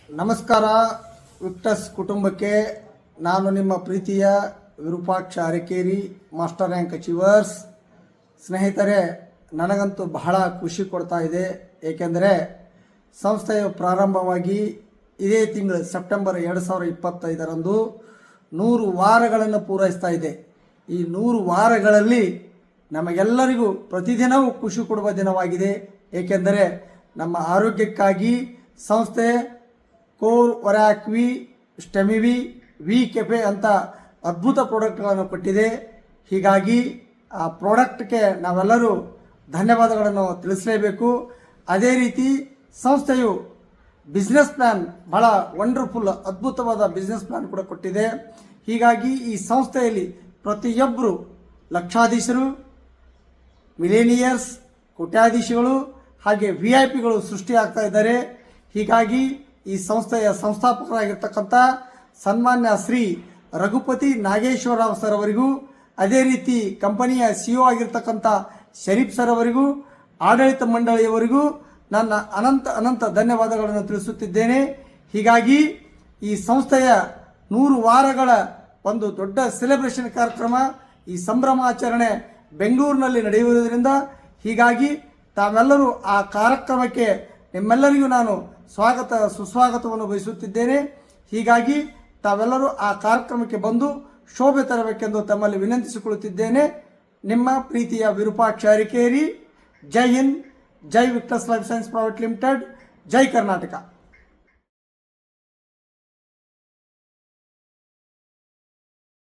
ನಮಸ್ಕಾರ ವಿಕ್ಟಸ್ ಕುಟುಂಬಕ್ಕೆ. ನಾನು ನಿಮ್ಮ ಪ್ರೀತಿಯ Virupaksha Arakeri, master rank achievers. ಸ್ನೇಹಿತರೆ, ನನಗಂತೂ ಬಹಳ ಖುಷಿ ಕೊಡ್ತಾ ಇದೆ. ಏಕೆಂದರೆ ಸಂಸ್ಥೆಯು ಪ್ರಾರಂಭವಾಗಿ ಇದೇ ತಿಂಗಳು ಸೆಪ್ಟೆಂಬರ್ 2025ರಂದು 100 ವಾರಗಳನ್ನು ಪೂರೈಸ್ತಾ ಇದೆ. ಈ 100 ವಾರಗಳಲ್ಲಿ ನಮಗೆಲ್ಲರಿಗೂ ಪ್ರತಿದಿನವೂ ಖುಷಿ ಕೊಡುವ ದಿನವಾಗಿದೆ. ಏಕೆಂದರೆ ನಮ್ಮ ಆರೋಗ್ಯಕ್ಕಾಗಿ ಸಂಸ್ಥೆ ಕೋರ್ ಒರಾಕ್ವಿ, ಸ್ಟೆಮಿವಿ, ವಿ ಕೆಫೆ ಅಂತ ಅದ್ಭುತ ಪ್ರಾಡಕ್ಟ್ಗಳನ್ನು ಕೊಟ್ಟಿದೆ. ಹೀಗಾಗಿ ಆ ಪ್ರಾಡಕ್ಟ್ಗೆ ನಾವೆಲ್ಲರೂ ಧನ್ಯವಾದಗಳನ್ನು ತಿಳಿಸಲೇಬೇಕು. ಅದೇ ರೀತಿ ಸಂಸ್ಥೆಯು ಬಿಸ್ನೆಸ್ ಪ್ಲ್ಯಾನ್, ಬಹಳ ವಂಡರ್ಫುಲ್ ಅದ್ಭುತವಾದ ಬಿಸ್ನೆಸ್ ಪ್ಲ್ಯಾನ್ ಕೂಡ ಕೊಟ್ಟಿದೆ. ಹೀಗಾಗಿ ಈ ಸಂಸ್ಥೆಯಲ್ಲಿ ಪ್ರತಿಯೊಬ್ಬರು ಲಕ್ಷಾಧೀಶರು, ಮಿಲೇನಿಯರ್ಸ್, ಕೋಟ್ಯಾಧೀಶಗಳು ಹಾಗೆ VIP ಗಳು ಸೃಷ್ಟಿಯಾಗ್ತಾ ಇದ್ದಾರೆ. ಹೀಗಾಗಿ ಈ ಸಂಸ್ಥೆಯ ಸಂಸ್ಥಾಪಕರಾಗಿರ್ತಕ್ಕಂಥ ಸನ್ಮಾನ್ಯ ಶ್ರೀ ರಘುಪತಿ ನಾಗೇಶ್ವರರಾವ್ ಸರ್ ಅವರಿಗೂ, ಅದೇ ರೀತಿ ಕಂಪನಿಯ CEO ಆಗಿರ್ತಕ್ಕಂಥ ಶರೀಫ್ ಸರ್ ಅವರಿಗೂ, ಆಡಳಿತ ಮಂಡಳಿಯವರಿಗೂ ನನ್ನ ಅನಂತ ಧನ್ಯವಾದಗಳನ್ನು ತಿಳಿಸುತ್ತಿದ್ದೇನೆ. ಹೀಗಾಗಿ ಈ ಸಂಸ್ಥೆಯ 100 ವಾರಗಳ ಒಂದು ದೊಡ್ಡ ಸೆಲೆಬ್ರೇಷನ್ ಕಾರ್ಯಕ್ರಮ, ಈ ಸಂಭ್ರಮಾಚರಣೆ ಬೆಂಗಳೂರಿನಲ್ಲಿ ನಡೆಯುವುದರಿಂದ ಹೀಗಾಗಿ ತಾವೆಲ್ಲರೂ ಆ ಕಾರ್ಯಕ್ರಮಕ್ಕೆ ನಿಮ್ಮೆಲ್ಲರಿಗೂ ನಾನು ಸುಸ್ವಾಗತವನ್ನು ಬಯಸುತ್ತಿದ್ದೇನೆ. ಹೀಗಾಗಿ ತಾವೆಲ್ಲರೂ ಆ ಕಾರ್ಯಕ್ರಮಕ್ಕೆ ಬಂದು ಶೋಭೆ ತರಬೇಕೆಂದು ತಮ್ಮಲ್ಲಿ ವಿನಂತಿಸಿಕೊಳ್ಳುತ್ತಿದ್ದೇನೆ. ನಿಮ್ಮ ಪ್ರೀತಿಯ Virupaksha Arakeri. Jai Hind, Jai Victus life sciences private limited, Jai Karnataka.